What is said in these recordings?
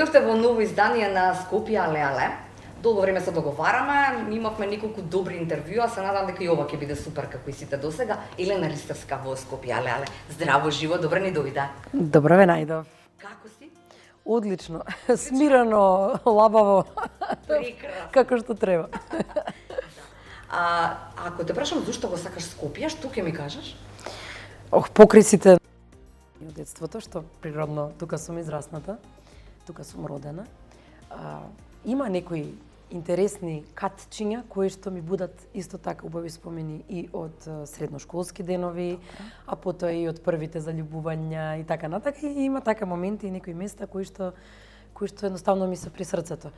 Дојдовте во ново издание на Скопје але але. Долго време се договараме, имавме неколку добри интервјуа, се надам дека и ова ќе биде супер како и сите досега. Елена Ристевска во Скопје але але. Здраво, живо, добро ни дојде. Добро ве најдов. Како си? Одлично. Смирено, лабаво. Прекрасно. Како што треба. Ако те прашам зошто го сакаш Скопје, што ќе ми кажеш? Покрај сите од детството, што природно тука сум израсната, тука сум родена. Има некои интересни катчиња кои што ми будат исто така убави спомени и од средношколски денови, а потоа и од првите заљубувања и така натака. И има така моменти и некои места кои што едноставно ми се при срцето.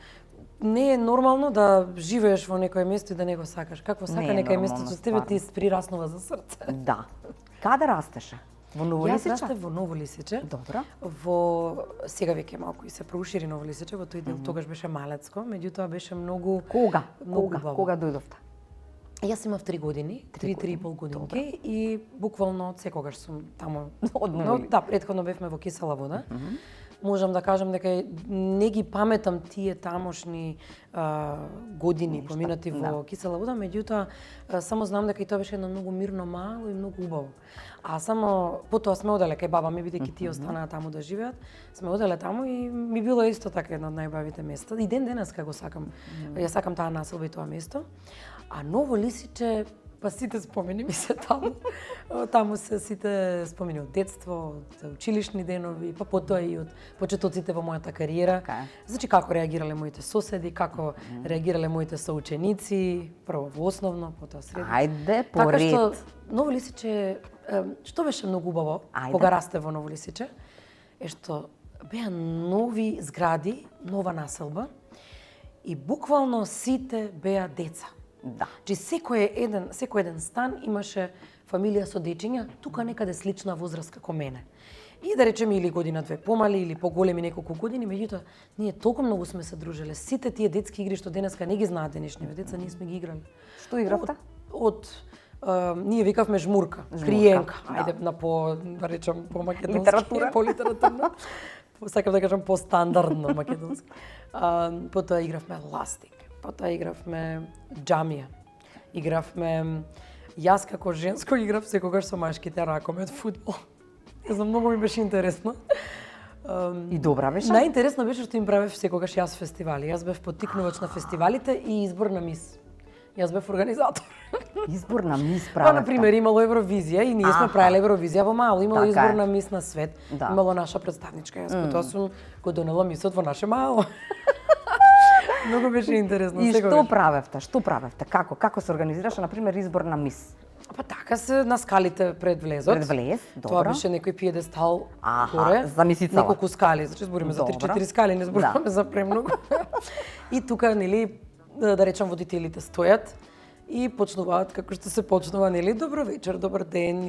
Не е нормално да живееш во некое место и да не го сакаш. Какво сака некое место со тебе ти прираснува за срце. Да. Каде растеше? Во Ново Лисиче? Јас растев во Ново Лисиче. Добро. Сега веќе малку и се проушири Ново Лисиче, во тој дел тогаш беше малецко, меѓутоа беше многу Кога дојдовте? Јас имав 3 години, 3,5 годинки и буквално од секогаш сум таму. Да, претходно бевме во Кисела вода. Можам да кажам дека не ги паметам тие тамошни години поминати во Кисела вода, меѓутоа само знам дека и тоа беше едно многу мирно мало и многу убаво. А само потоа сме оделе кај баба ми, бидејќи тие останаа таму да живеат, сме оделе таму и ми било исто така едно од најубавите места. И ден денеска го сакам. Ја сакам таа населба и тоа место. А Ново Лисиче, па сите спомени ми се таму. Таму се сите спомени од детство, од училишни денови, па потоа и од почетоците во мојата кариера. Значи како реагирале моите соседи, како реагирале моите соученици, прво во основно, потоа средно. Ајде, поред. Така што Ново Лисиче, што беше многу убаво кога расте во Ново Лисиче, е што беа нови згради, нова населба и буквално сите беа деца. Да. Чи секој еден стан имаше фамилија со дечиња, тука некаде слична возраст како мене. И да речеме или година-две помали или поголеми неколку години, меѓутоа ние толку многу сме се дружеле. Сите тие детски игри што денеска не ги знаат денешниве деца, ние сме ги играли. Што игравте? Ние викавме жмурка, криенка. Ајде на да речам по македонски, литература. По литературно. Сакам да кажам по стандардно македонски. Потоа игравме ластик. Потоа игравме џамија. Игравме јас како женско играв секогаш со машките ракомет фудбал. Не знам, многу ми беше интересно. И добра беше? Најинтересно беше што им правев секогаш јас фестивали. Јас бев поттикнувач на фестивалите и избор на мис. Јас бев организатор. Избор на мис правевте? Па, например, имало Евровизија и ние сме правеле Евровизија во мало. Имало избор на мис на свет. Имало наша представничка. Јас потоа сум го донела мисот во наше мало. Многу беше интересно. И што правевте? Како се организираше, например, избор на мис? Па така се на скалите пред влезот. Пред влез, добро. Тоа беше некој пиедестал горе. За мисицава. Неколку скали, значи збориме за 3-4 скали, не зборуваме за премногу. И тука, нели, да речам, водителите стојат и почнуваат како што се почнува, нели, добро вечер, добар ден,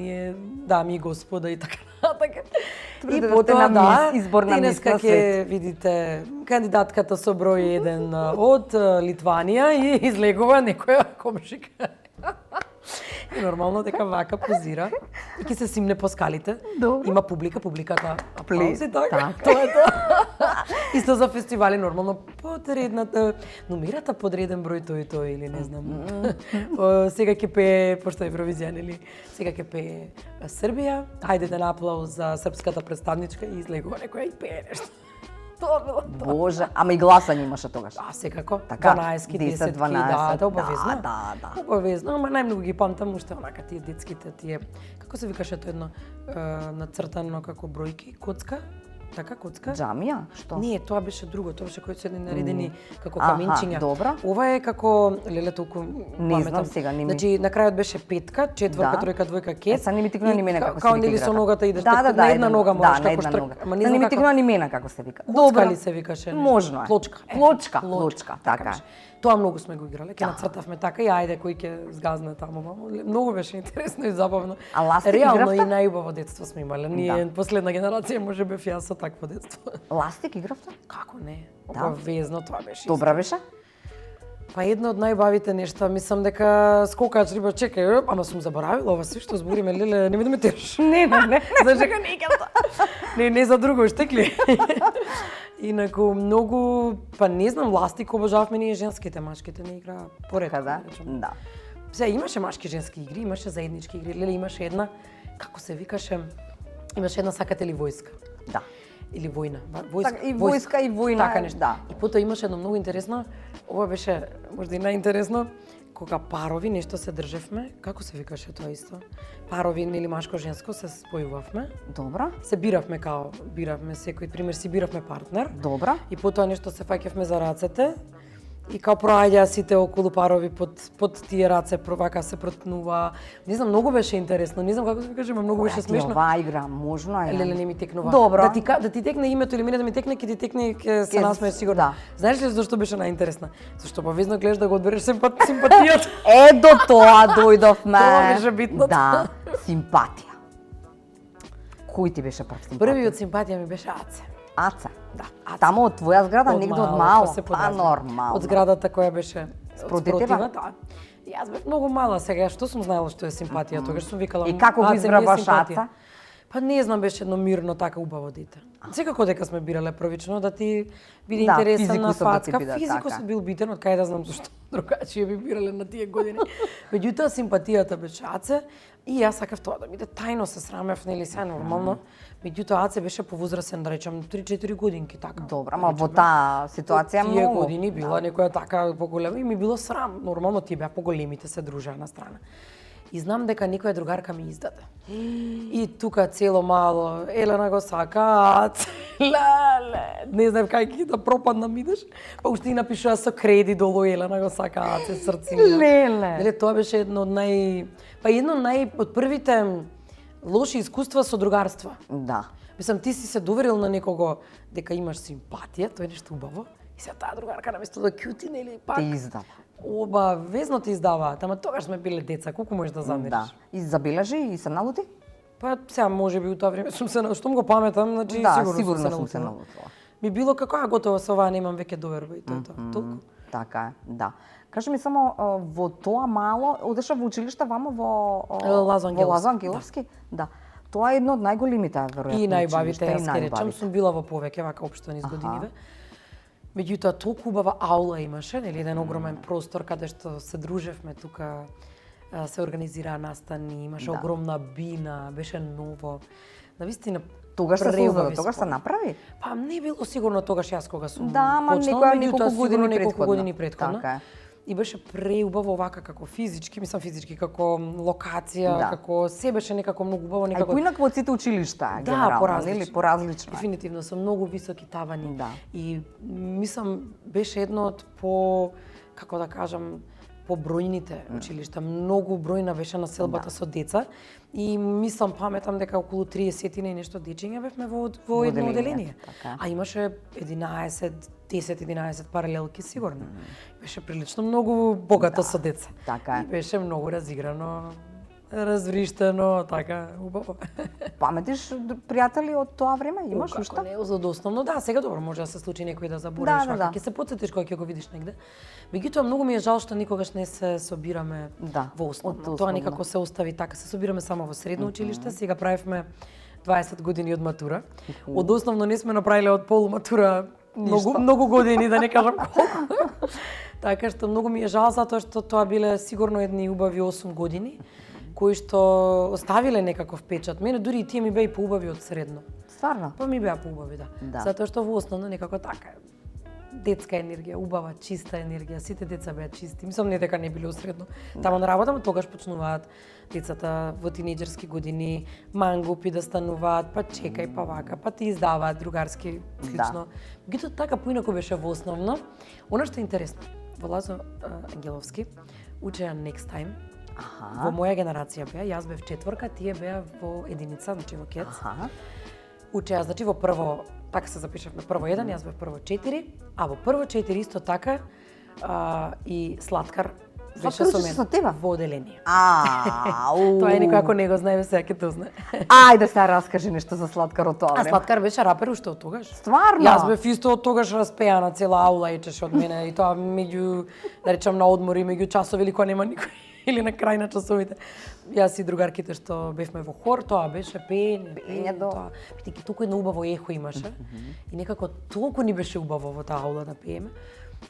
дами и господа и така натака. И потоа денеска ќе видите кандидатката со број 1 од Литванија и излегува некоја комшика. И нормално дека вака позира и ќе се симне по скалите. Има публиката аплаузи, така. Тоа е тоа. Исто за фестивали нормално подредната номерата подреден број тој или не знам. Сега ќе пее пошто Евровизија, нели? Сега ќе пее Србија. Ајде да аплауз за српската представничка и излегува некоја и пее нешто. Тоа било тоа. Боже, ама и гласање имаше тогаш. Секако. 12-ки, 10-12, да, обавезно. Да. Обавезно, ама најмногу ги памтам уште онака тие детските, како се викаше тоа едно нацртано како бројки, коцка? Така, коцка? Џамија? Што? Не, тоа беше друго, тоа беше кои се наредени како каменчиња. Добра. Ова е како, леле, толку не знам сега, не ми. Значи, на крајот беше петка, четворка, тројка, двојка, кет. Са не ми тикнува ни мене како се вика. Као нели со ногата идеш на една нога можеш како штрк. Ама не ми тикнува ни мене како се вика. Коцка ли се викаше? Можно е. Плочка, така. Тоа многу сме го играле, ќе нацртавме така и ајде кој ќе згазне таму. Многу беше интересно и забавно. А ластик реално игравте? и најубаво детство сме имале. Ние последна генерација може бев јас со такво детство. Ластик игравте? Како не? Обавезно тоа беше. Добра беше? Па едно од најбавите нешта, мислам дека скокач риба, чекај, ама сум заборавила ова се што збориме, леле, не ми да ме тераш. Не. Знаеш дека не икам тоа. Не за друго, штекли. Инаку многу, па не знам, Ластик обожававме ние женските, машките не играа поредко. Да? Да. Сега имаше машки женски игри, имаше заеднички игри, леле имаше една, како се викаше, имаше една Сакате ли војска? Да. Или војна. Војска. И војска и војна. Така нешто. Да. И потоа имаше едно многу интересно, ова беше можда и најинтересно, кога парови нешто се држевме, како се викаше тоа исто? Парови или машко-женско се спојувавме. Добра. Се биравме биравме секој пример си биравме партнер. Добра. И потоа нешто се фаќавме за рацете. И као проаѓаа сите околу парови под тие раце, вака се протнува. Не знам, многу беше интересно. Не знам како се викаше, многу беше смешно. Оваа игра можно е. Леле не ми текнува. Добро. Да ти текне името или мене да ми текне, ќе ти текне, ќе се насмееш сигурно. Да. Знаеш ли зашто беше најинтересна? Зашто повезно гледаш да го одбереш симпатијата. До тоа дојдовме. Тоа беше битното. Да, симпатија. Кој ти беше прв симпатија? Првиот симпатија ми беше Аце. Аца. Да, Аце. Тамо од твоја зграда, негде од мало. Па нормално. Од зградата која беше спротива, да. Јас бев многу мала сега, што сум знаела што е симпатија, тогаш сум викала. И како го избраваш Аца? Па не знам, беше едно мирно, така убаво дете. Секако дека сме бирале првично да ти биде интересен на фацка. Физикусот бил битен, од кај да знам зашто другачие би бирале на тие години. Меѓутоа симпатијата беше Аце и јас сакав тоа да биде тајно, се срамев, нели се нормално. Меѓутоа Аце беше повозрасен, да речам 3-4 годинки така. Добра, ама во таа ситуација многу. Тие многу години била некоја така поголема и ми било срам. Нормално тие беа поголемите, се дружеа на страна. И знам дека некоја другарка ми издаде. И тука цело мало, Елена го сака, Аце, леле, не знам кај да пропаднам идеш, па уште и напишува со креди долу Елена го сака, Аце, срци. Леле. Тоа беше едно од од првите лоши искуства со другарства. Да. Мислам, ти си се доверил на некого дека имаш симпатија, тоа е нешто убаво, и сега таа другарка наместо да кјути, нели, пак... Те издава. Обавезно ти издаваат, ама тогаш сме биле деца, колку можеш да замериш? Да. И забележи и се налути? Па сега можеби у тоа време сум се штом го паметам, значи да, сигурно сум се налутила. Ми било како готово со ова, немам веќе доверба и тоа. Толку. Така е, да. Кажи ми само во тоа мало одеша во училиште вамо во Лазо Ангеловски? Да. Тоа е едно од најголемите веројатно. И најбавите, јас ќе речам, сум била во повеќе вака општо низ годиниве. Меѓутоа толку убава аула имаше, нели еден огромен простор каде што се дружевме тука, се организираа настани, имаше огромна бина, беше ново. Навистина тогаш се создава, тогаш се направи? Па не било сигурно тогаш јас кога сум почнала, неколку години претходно. Така е. И беше преубаво вака како физички, како локација, како се беше некако многу убаво, некако. А поинаку од сите училишта, генерално, нели, поразлично. Дефинитивно со многу високи тавани. Да. И мислам беше едно од како да кажам, побројните училишта. Многу бројна беше населбата со деца и мислам, паметам дека околу 30 и нешто дечиња бевме во едно оделение. А имаше 10-11 паралелки сигурно. Беше прилично многу богато со деца. Така е. И беше многу разиграно, развриштено, така убаво. Паметиш пријатели од тоа време? Имаш уште? Како не, за основно да, сега добро може да се случи некој да заборавиш, вака ќе се потсетиш кога ќе го видиш негде. Меѓутоа многу ми е жал што никогаш не се собираме во основно. Тоа некако се остави така, се собираме само во средно училиште, сега правевме 20 години од матура. Од основно не сме направиле од полуматура многу години, да не кажам колку. Така што многу ми е жал затоа што тоа биле сигурно едни убави 8 години кои што оставиле некаков печат. Мене дури и тие ми беа и поубави од средно. Стварно? Па ми беа поубави, да. Затоа што во основно некако така детска енергија, убава, чиста енергија, сите деца беа чисти. Мислам не дека не биле средно. Тамо на работа, тогаш почнуваат децата во тинеџерски години, мангупи да стануваат, па чекај, па вака, па ти издаваат другарски слично. Меѓутоа така поинаку беше во основно. Она што е интересно, во Лазо Ангеловски учеа Next Time. Во моја генерација беа, јас бев четворка, тие беа во единица, значи во КЕЦ. Учеа, значи во прво, така се запишавме, прво 1, јас бев прво 4, а во прво 4 исто така и Слаткар беше со мене во оделение. Тоа е никако не го знае, сега ќе тоа знае. Ајде сега раскажи нешто за Слаткар од тоа време. А Слаткар беше рапер уште од тогаш. Стварно? Јас бев исто од тогаш распеана, цела аула ечеше од мене и тоа меѓу, да речам, на одмори, меѓу часови или кога нема никој. или на крај на часовите. Јас и другарките што бевме во хор, тоа беше пеење, тоа. Бидејќи толку едно убаво ехо имаше и некако толку ни беше убаво во таа аула да пееме.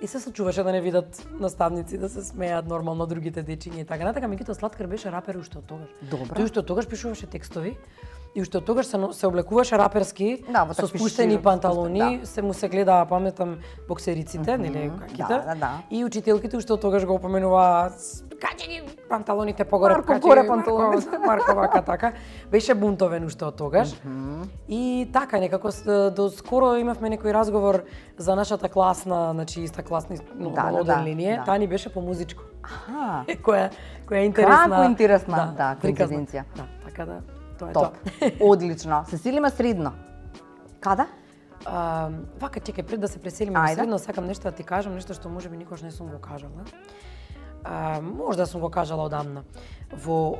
И се случуваше да не видат наставници да се смеат нормално другите дечиња и така натака, меѓутоа Слаткар беше рапер уште од тогаш. Добро. Тој уште од тогаш пишуваше текстови и уште од тогаш се облекуваше раперски, Да, со спуштени панталони, се му се гледаа, паметам, боксериците, нели, каките. И учителките уште од тогаш го опоменуваа, качи ги панталоните погоре, Марко вака така. Беше бунтовен уште од тогаш. И така некако до скоро имавме некој разговор за нашата класна, значи иста класна линија, таа ни беше по музичко. Аха. Која е интересна. Како интересна, коинциденција. Да, така да. Тоа е Топ. Одлично. Се селиме средно. Када? Вака, чекај, пред да се преселиме во средно, сакам нешто да ти кажам, нешто што можеби никош не сум го кажала. Можда сум го кажала одамна. Во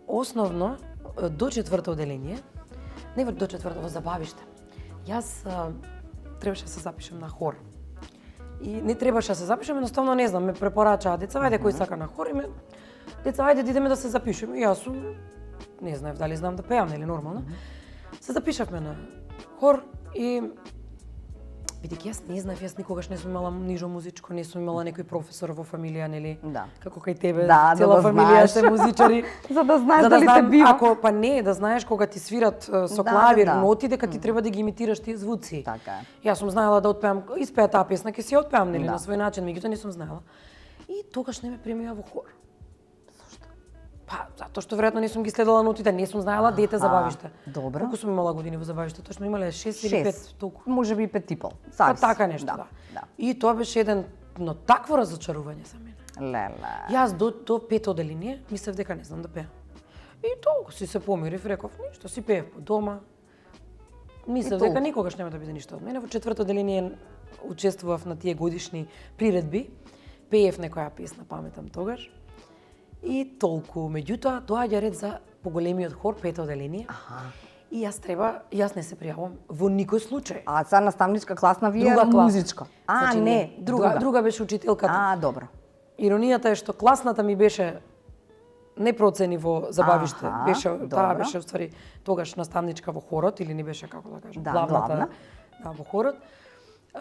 основно, до четврто оделение, не до четврто, во забавиште, јас требаше да се запишам на хор. И не требаше да се запишам, едноставно не знам, ме препорачаа деца, ајде кој сака на хор, и ме деца, ајде да идеме да се запишеме. И јас сум, не знаев дали знам да пеам, нели нормално. Се запишавме на хор и бидејќи јас не знаев, јас никогаш не сум имала нижо музичко, не сум имала некој професор во фамилија, нели? Да. Како кај тебе, да, цела фамилија се музичари. За да знаеш дали те бива. Ако па не, да знаеш кога ти свират со клавир ноти, дека ти треба да ги имитираш тие звуци. Така е. Јас сум знаела да отпеам, испеа таа песна, ќе си ја отпеам, нели, на свој начин, меѓутоа не сум знаела. И тогаш не ме примија во хор. Па, затоа што веројатно не сум ги следела нотите, не сум знаела дете забавиште. Добро. Колку сум имала години во забавиште? Точно имале 6 или 5 толку. Можеби и 5 и пол. Па така нешто, да. И тоа беше но такво разочарување за мене. Леле. Јас до пето оделение мислев дека не знам да пеам. И толку си се помирив, реков, ништо, си пеев по дома. Мислев дека никогаш нема да биде ништо од мене. Во четврто оделение учествував на тие годишни приредби. Пеев некоја песна, паметам тогаш. И толку. Меѓутоа, доаѓа ред за поголемиот хор, пето оделение. И јас не се пријавам во никој случај. А са наставничка класна вие музичка? Значи, не, друга беше учителката. Добро. Иронијата е што класната ми беше не процени во забавиште. Таа беше уствари тогаш наставничка во хорот или не беше, како да кажам, главната во хорот.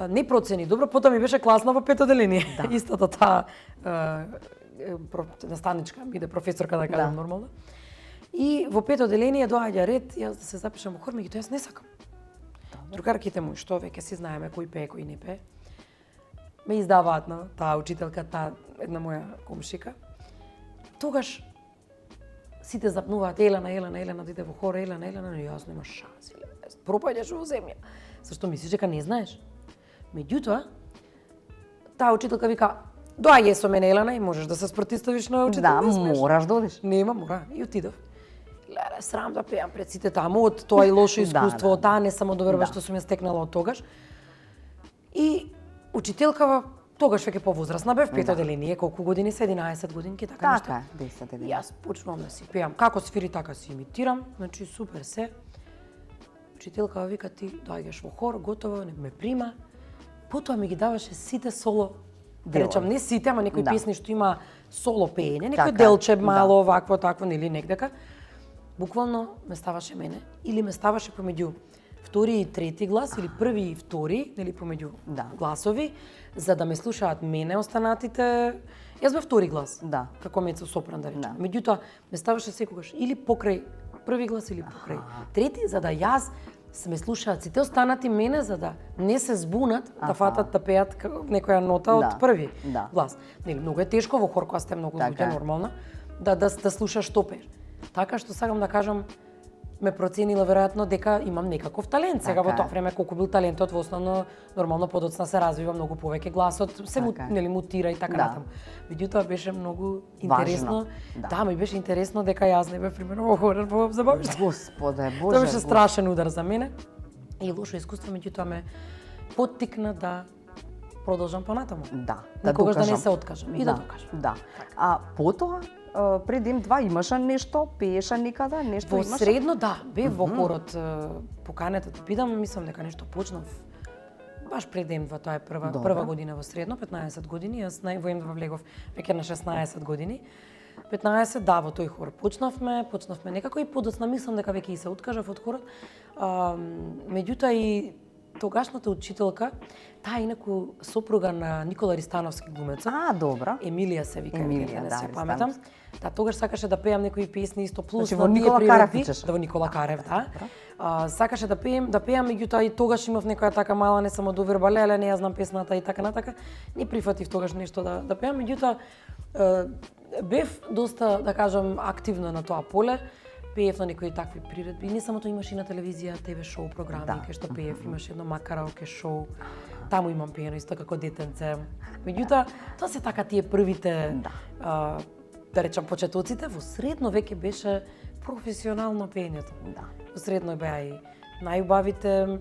Не процени добро, потоа ми беше класна во пето оделение. Истата таа наставничка, биде професорка да кажам нормално. И во пето оделение доаѓа ред јас да се запишам во хор, меѓутоа јас не сакам. Другарките мои што веќе си знаеме кој пее, кој не пее, ме издаваат на таа учителка, таа една моја комшика. Тогаш сите запнуваат Елена да иде во хор, Елена, но јас нема шанси. Пропаѓаш во земја. Зашто мислиш дека не знаеш? Меѓутоа, таа учителка вика, доаѓај со мене Елена и можеш да се спротивиш на учителка. Да, мораш да одиш. Нема, мора. И отидов. Леле, срам да пеам пред сите таму, од тоа и лошо искуство, од таа не само доверба што сум ја стекнала од тогаш. И учителкава тогаш веќе повозрасна бев, пето оделение, колку години се, 11 годинки, така нешто. Така, 10 години. Јас почнувам да си пеам, како свири така си имитирам, значи супер се. Учителкава вика ти доаѓаш во хор, готово, ме прима. Потоа ми ги даваше сите соло, да речам не сите, ама некои песни што има соло пеење, некој делче мало вакво такво нели негдека. Буквално ме ставаше мене или ме ставаше помеѓу втори и трети глас или први и втори, нели помеѓу гласови, за да ме слушаат мене останатите. Јас бев втори глас. Како мецо сопран да речем. Меѓутоа ме ставаше секогаш или покрај први глас или покрај трети, за да јас ме слушаат сите останати мене за да не се збунат да фатат да пеат некоја нота од први глас. Нели многу е тешко во хор кога сте многу луѓе нормално да слушаш што пееш. Така што сакам да кажам ме проценила веројатно дека имам некаков талент. Сега во тоа време колку бил талентот во основно нормално подоцна се развива многу повеќе гласот, се нели мутира и така натаму. Меѓутоа беше многу интересно. Да, ми беше интересно дека јас не бев примерно во хор во забавиште. Господе, Боже. Тоа беше страшен удар за мене и лошо искуство, меѓутоа ме поттикна да продолжам понатаму. Никогаш да не се откажам и да докажам. Да. А потоа пред М2 имаше нешто, пееше никаде, нешто имаше? Во средно, да, бев во хорот поканета да бидам, мислам дека нешто почнав баш пред М2, тоа е прва година во средно, 15 години, јас во М2 влегов веќе на 16 години. 15, да, во тој хор почнавме некако и подоцна мислам дека веќе и се откажав од хорот. Меѓутоа и тогашната учителка, таа инаку сопруга на Никола Ристановски глумеца. Добро. Емилија се вика, Емилија, не да, се паметам. Да, тогаш сакаше да пеам некои песни исто плюс во Никола Карев учеше. Да, во Никола Карев, да. Сакаше да пеам, меѓутоа и тогаш имав некоја така мала не само доверба леле, не ја знам песната и така натака. Не прифатив тогаш нешто да пеам, меѓутоа бев доста, да кажам, активна на тоа поле. Пеев на некои такви приредби. Не само тоа, имаше и на телевизија ТВ шоу програми, кај што пеев, имаше едно макараоке шоу. Таму имам пеено исто како детенце. Меѓутоа, тоа се така тие првите, да речам, почетоците. Во средно веќе беше професионално пеењето. Во средно беа и најубавите,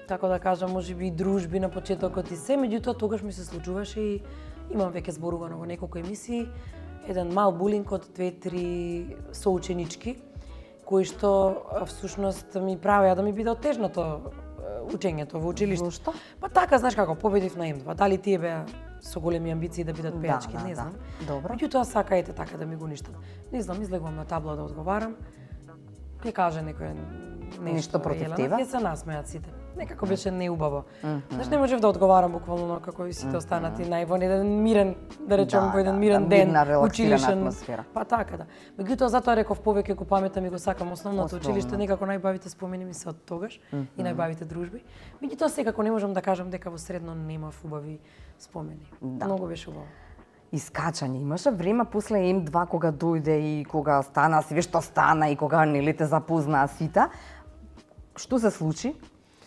како да кажам, можеби и дружби на почетокот и се, меѓутоа тогаш ми се случуваше и имам веќе зборувано во неколку емисии, еден мал булинг од 2-3 соученички, кои што всушност ми правеа да ми биде отежнато учењето во училиште. Зошто? Па така, знаеш како, победив на М2. Дали тие беа со големи амбиции да бидат пеачки, не знам. Добро. Меѓутоа сакаете така да ми го ништат. Не знам, излегувам на табла да одговарам. Ќе каже некој нешто против тебе? Ќе се насмеат сите. Некако беше неубаво. Знаеш, не можев да одговарам буквално како и сите останати во еден мирен, да речем, во еден мирен ден, училишен атмосфера. Па така да. Меѓутоа затоа реков повеќе го паметам и го сакам основното училиште, некако најбавите спомени ми се од тогаш и најбавите дружби. Меѓутоа секако не можам да кажам дека во средно немав убави спомени. Многу беше убаво. Искачање. Имаше време после М2 кога дојде и кога стана све што стана и кога нели те запознаа сите. Што се случи?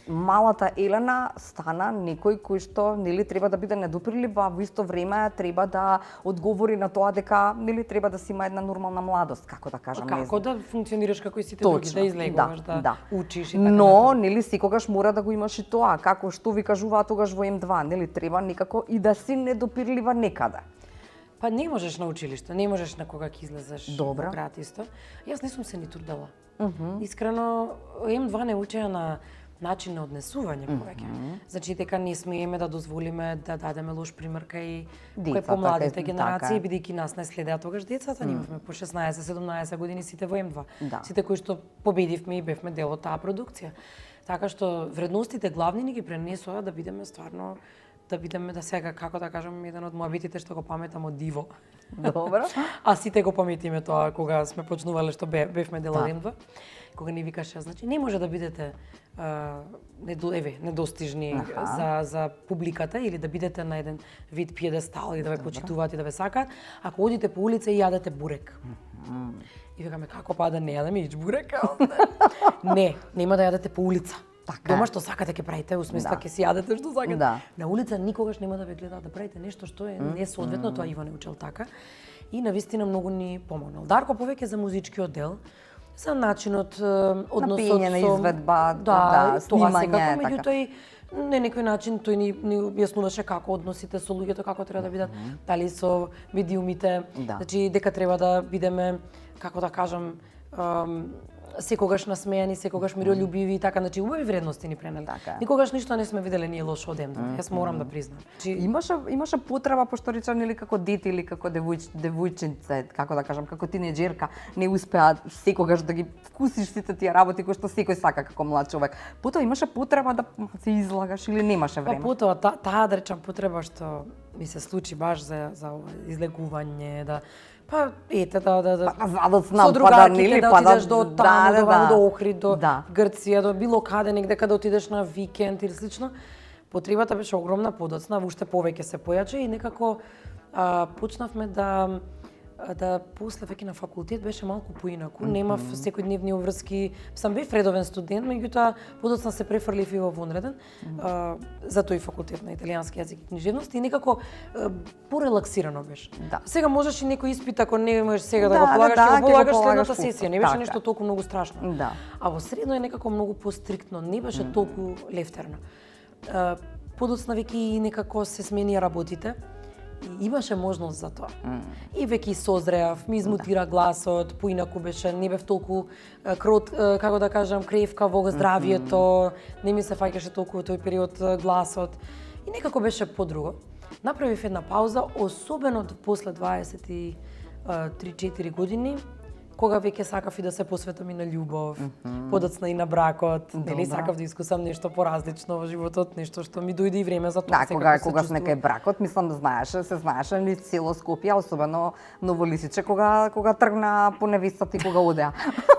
Малата Елена стана некој кој што нели треба да биде недопирлив, а во исто време треба да одговори на тоа дека нели треба да си има една нормална младост, како да кажам. Како да функционираш како и сите други, да излегуваш, да учиш и така. Но нели секогаш мора да го имаш и тоа, како што ви кажуваа тогаш во М2, нели треба некако и да си недопирлива некаде. Па не можеш на училиште, не можеш на кога ќе излезеш во Добра. град исто. Јас не сум се ни трудела. Искрено, М2 не учеа на начин на однесување повеќе. Значи дека не смееме да дозволиме да дадеме лош пример кај помладите генерации, бидејќи нас не следеа тогаш децата, ние имавме по 16-17 години сите во М2. Сите кои што победивме и бевме дел од таа продукција. Така што вредностите главни ни ги пренесоа да бидеме стварно да сега, како да кажам, еден од моабитите што го паметам од Диво. Добро. А сите го паметиме тоа кога сме почнувале што бевме дел од М2. Кога ни викаше, значи не може да бидете недостижни за публиката или да бидете на еден вид пиедестал и да ве почитуваат и да ве сакаат, ако одите по улица и јадете бурек. И викаме, како па да не јадеме ич бурек? Не, нема да јадете по улица. Дома што сакате ќе правите, усмисла ќе си јадете што сакате. На улица никогаш нема да ве гледаат да правите нешто што е несоодветно, тоа Иван е учел така. И навистина многу ни помогнал. Дарко повеќе за музичкиот дел, за начинот, односот со... На изведба, снимање, така. Меѓутоа и на некој начин тој ни објаснуваше како односите со луѓето, како треба да бидат, дали со медиумите, значи дека треба да бидеме, како да кажам, секогаш насмејани, секогаш миролюбиви и така, значи убави вредности ни пренели. Никогаш ништо не сме виделе ние лошо од М2. Јас морам да признам. Имаше потреба, пошто речам, нели како дете или како девојчице, како да кажам, како тинеџерка, не успеа секогаш да ги вкусиш сите тие работи кои што секој сака како млад човек. Потоа имаше потреба да се излагаш или немаше време? Па потоа таа да речам потреба што ми се случи баш за излегување, да па ете задоцна па нели да отидеш до таму, до Охрид, до Грција, до било каде негде каде отидеш на викенд или слично. Потребата беше огромна, подоцна, уште повеќе се појача и некако почнавме да после веќе на факултет беше малку поинаку. Немав секојдневни обврски. Сам бев редовен студент, меѓутоа подоцна се префрлив и во вонреден. За тој факултет на италијански јазик и книжевност и некако порелаксирано беше. Сега можеш и некој испит ако не можеш сега да го полагаш, ќе го полагаш следната сесија. Не беше нешто толку многу страшно. А во средно е некако многу постриктно, не беше толку лефтерно. Подоцна веќе и некако се сменија работите. И имаше можност за тоа. И веќе созреав, ми измутира гласот, поинаку беше, не бев толку како да кажам, кревка во здравието, не ми се фаќаше толку во тој период гласот. И некако беше подруго. Направив една пауза, особено после 20 3-4 години, кога веќе сакав и да се посветам и на љубов, подоцна и на бракот, нели сакав да искусам нешто поразлично во животот, нешто што ми дојде и време за тоа. Да, кога сме кај бракот, мислам се знаеше ли цело Скопје, особено Новолисиче кога тргна по невестата и кога одеа.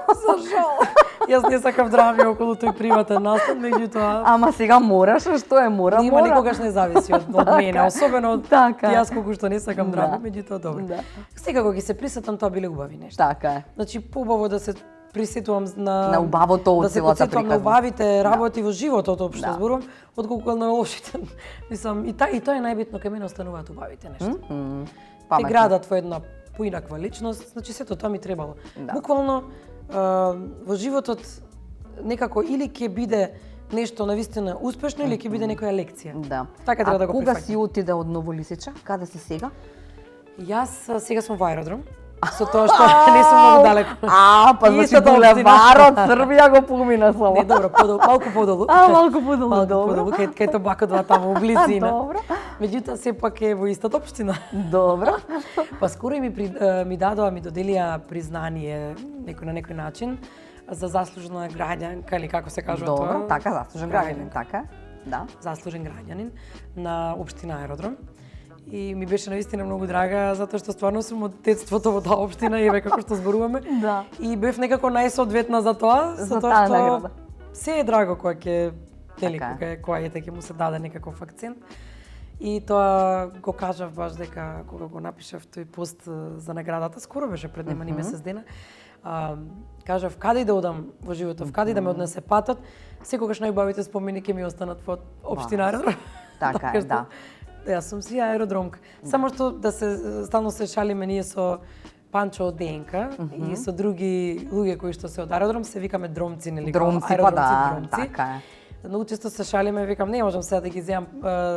За жал. Јас не сакав драми околу тој приватен настан, меѓутоа. Ама сега мораш, што е мора? Нема никогаш не зависи од мене, особено од јас колку што не сакам драми, меѓутоа добро. Сега кога ги се присетам, тоа биле убави нешта. Така е. Значи побаво да се присетувам на убавото од целата приказна. На убавите работи во животот општо зборувам, отколку на лошите. Мислам и тоа е најбитно, кај мене остануваат убавите нешта. Те градат во една поинаква личност, значи сето тоа ми требало. Буквално во животот некако или ќе биде нешто навистина успешно или ќе биде некоја лекција. Да. Така треба да го прифаќам. Кога си отиде од Новолисиче? Каде си сега? Јас сега сум во аеродром. Со тоа што не сум многу далеко. Па значи булеварот Србија го помина само. Не, добро, малку подолу. Малку подолу, добро. Кај Тобако 2 таму во близина. Добро. Меѓутоа сепак е во истата општина. Добро. Па скоро ми доделија признание на некој начин за заслужена граѓанка или како се кажува тоа. Добро, така заслужен граѓанин, така. Да. Заслужен граѓанин на општина Аеродром. И ми беше навистина многу драга затоа што стварно сум од детството во таа општина и како што зборуваме. Да. И бев некако најсоодветна за тоа, затоа што се е драго кога ќе му се даде некаков акцент. И тоа го кажав баш дека кога го напишав тој пост за наградата, скоро беше пред нема ни месец дена. Кажав каде и да одам во животот, каде да ме однесе патот, секогаш најубавите спомени ќе ми останат во општина Аеродром. Така е, да. Јас сум си аеродромка. Само што стално се шалиме ние со Панчо од ДНК и со други луѓе кои што се од аеродром се викаме дромци, нели? Дромци, па да, така е. Многу често се шалиме, викам, не можам сега да ги земам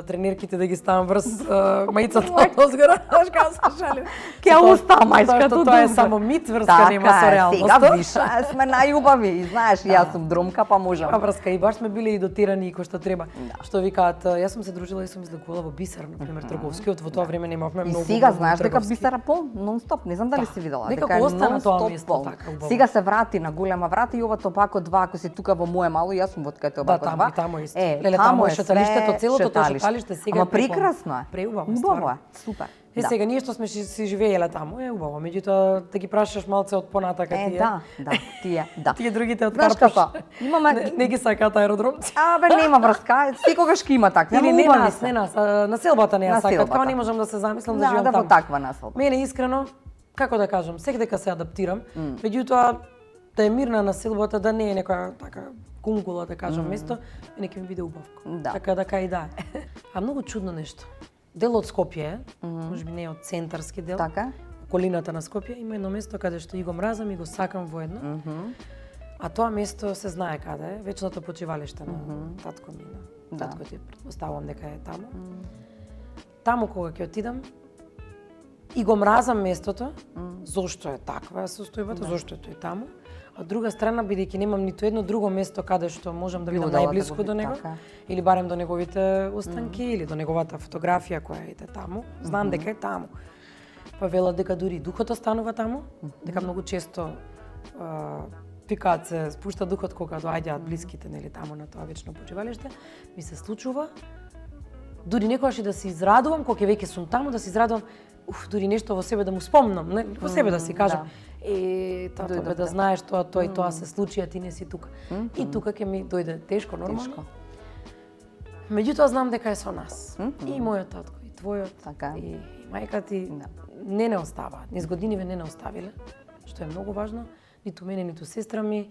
тренерките да ги ставам врз маицата одозгора, знаеш како се шалиме. Ке оста мајската тоа е само мит, врска нема со реалноста. Сега виша сме најубави и знаеш, јас сум дромка па можам. Па врска и баш сме биле и дотирани и кој што треба. Што викаат, јас сум се дружила и сум излекувала во Бисер, на пример Трговскиот, во тоа време немавме многу. И сега знаеш дека Бисера пол нон-стоп, не знам дали си видела, дека е нон-стоп така убаво. Сега се врати на голема врата и ова Тобако 2, ако си тука во мое мало, јас сум во кај Тобако 2. Таму исто. Леле, таму е шеталиштето, целото тоа шеталиште сега. Ама прекрасно е. Преубаво, убаво е. Супер. Сега ние што сме си живееле таму е убаво, меѓутоа да ги прашаш малце од понатака тие. Да. Тие другите од Карпаш. Имаме не ги сакаат аеродромци. Нема врска, секогаш ќе има такви. Или не нас, населбата не ја сакаат, како не можам да се замислам да живеам таму. Да, во таква населба. Мене искрено, како да кажам, секдека се адаптирам, меѓутоа да е мирна населбата, да не е некоја така кунгула, да кажам, место, нека ми биде убавко. Така и да. А многу чудно нешто. Дел од Скопје, можеби не од центарски дел, околината на Скопје, има едно место каде што и го мразам и го сакам воедно. А тоа место се знае каде е, вечното почивалиште на татко ми. Татко ти предпоставувам дека е таму. Таму кога ќе отидам, и го мразам местото, зошто е таква состојбата, зошто е тој таму. А од друга страна, бидејќи немам ниту едно друго место каде што можам да бидам најблиску до него, или барем до неговите останки, или до неговата фотографија која е таму, знам дека е таму. Па велат дека дури духот останува таму, дека многу често викаат се спушта духот кога доаѓаат блиските, нели, таму на тоа вечно почивалиште, ми се случува дури некогаш и да се израдувам, кога веќе сум таму, да се израдувам, дури нешто во себе да му спомнам, во себе да си кажам. Тато бе да знаеш тоа и тоа се случи, а ти не си тука. И тука ќе ми дојде тешко, нормално. Меѓутоа знам дека е со нас. И мојот татко, и твојот, и мајка ти не оставаат. Низ годиниве не оставиле, што е многу важно. Ниту мене, ниту сестра ми.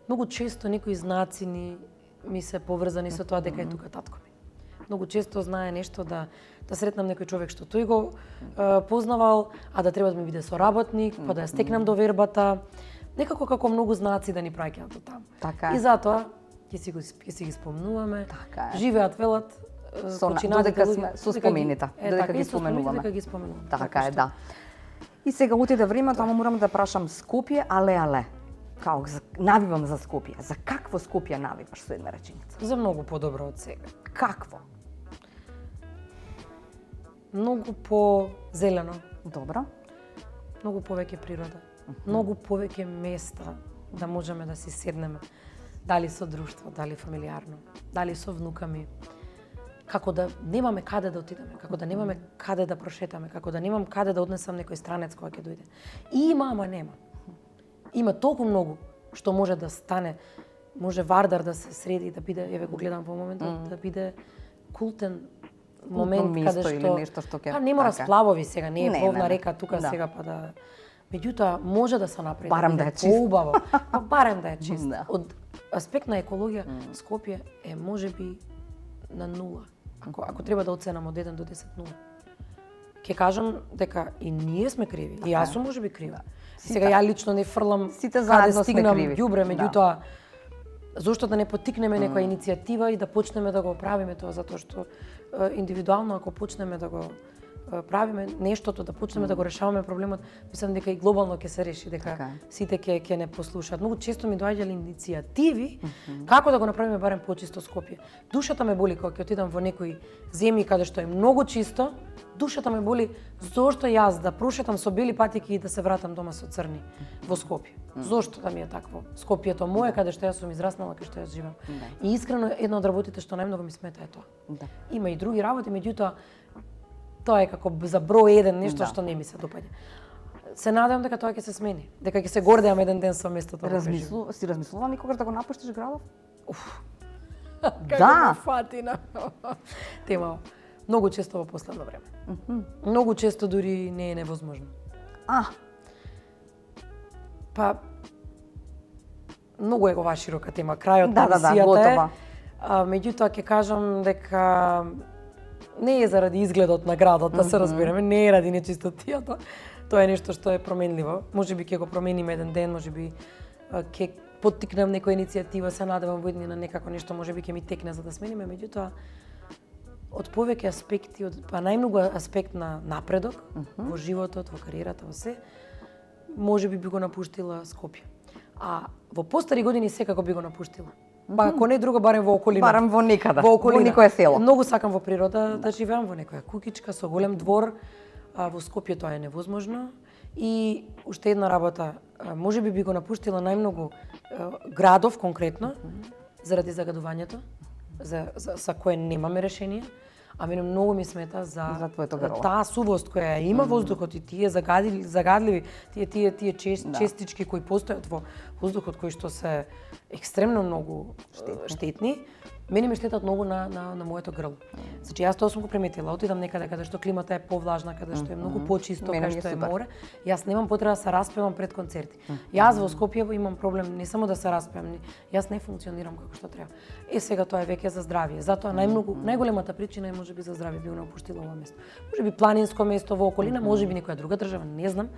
Многу често некои знаци ми се поврзани со тоа дека е тука татко ми. Многу често знае нешто да сретнам некој човек што тој го познавал, а да треба да ми биде соработник, па да ја стекнам довербата. Некако како многу знаци да ни праќаат од таму. И затоа ќе си ги спомнуваме. Живеат, велат, додека сме со спомените, додека ги споменуваме. Така е, да. И сега отиде времето, ама морам да прашам Скопје, але. Како навивам за Скопје. За какво Скопје навиваш со една реченица? За многу подобро од сега. Какво? Многу по-зелено. Добро. многу повеќе природа, многу повеќе места да можеме да си седнеме, дали со друштво, дали фамилиарно, дали со внуками, како да немаме каде да отидеме, како да немаме каде да прошетаме, како да немам каде да однесам некој странец кој ќе дојде. Има, ама нема. Има толку многу што може да стане, може Вардар да се среди, да биде, еве го гледам во моментот, да биде култен момент каде што ќе... Па не мора сплавови сега, не е пловна река тука сега па да... Меѓутоа може да се направи. Барем да е чист. Поубаво. Па барем да е чист. Од аспект на екологија, Скопје е можеби на нула. Ако треба да оценам од 1 до 10 нула. Ќе кажам дека и ние сме криви. И јас сум можеби крива. Сега ја лично не фрлам каде стигнам ѓубре, меѓутоа зошто да не поттикнеме некоја иницијатива и да почнеме да го правиме тоа, затоа што индивидуално ако почнеме да го правиме нештото, да почнеме да го решаваме проблемот, мислам дека и глобално ќе се реши, дека сите ќе не послушаат. Многу често ми доаѓале иницијативи како да го направиме барем почисто Скопје. Душата ме боли кога ќе отидам во некои земји каде што е многу чисто, душата ме боли зошто јас да прошетам со бели патики и да се вратам дома со црни во Скопје. Зошто да ми е такво? Скопјето мое каде што јас сум израснала, каде што јас живеам. И искрено една од работите што најмногу ми смета е тоа. Има и други работи, меѓутоа тоа е како за број 1 нешто што не ми се допаѓа. Се надевам дека тоа ќе се смени, дека ќе се гордеам еден ден со местото. Си размислувала никогаш да го напуштиш градов? Да. Фатина. Тема многу често во последно време. Многу често дури не е невозможно. Па многу е ова широка тема, крајот на емисијата е. Меѓутоа ќе кажам дека не е заради изгледот на градот, да се разбереме, не е ради нечистотијата. Тоа е нешто што е променливо. Можеби ќе го промениме еден ден, можеби ќе поттикнем некоја иницијатива, се надевам во иднина некако нешто можеби ќе ми текне за да смениме, меѓутоа од повеќе аспекти, па најмногу аспект на напредок во животот, во кариерата, во се, можеби би го напуштила Скопје. А во постари години секако би го напуштила. Па ако не друго, барем во околина. Барем во некаде, во никое село. Многу сакам во природа да живеам, во некоја кукичка со голем двор. Во Скопје тоа е невозможно. И уште една работа, можеби би го напуштила најмногу градов конкретно, заради загадувањето, за кое немаме решение. А мене многу ми смета за таа сувост која има воздухот и тие загадливи, тие честички кои постојат во воздухот, кои што се екстремно многу штетни. Мене ме штетат многу на моето грло. Значи јас тоа сум го приметила, отидам некаде каде што климата е повлажна, каде што е многу почисто, каде што е море. Јас немам потреба да се распевам пред концерти. Јас во Скопје имам проблем не само да се распевам, јас не функционирам како што треба. Сега тоа е веќе за здравје. Затоа најголемата причина е можеби за здравје би го напуштила ова место. Можеби планинско место во околина, можеби некоја друга држава, не знам.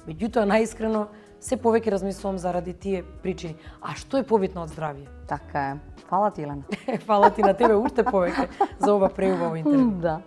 Меѓутоа најискрено се повеќе размислувам заради тие причини. А што е побитно од здравје? Така е. Фала ти, Елена. Фала ти на тебе уште повеќе за ова преубаво интервју. Да.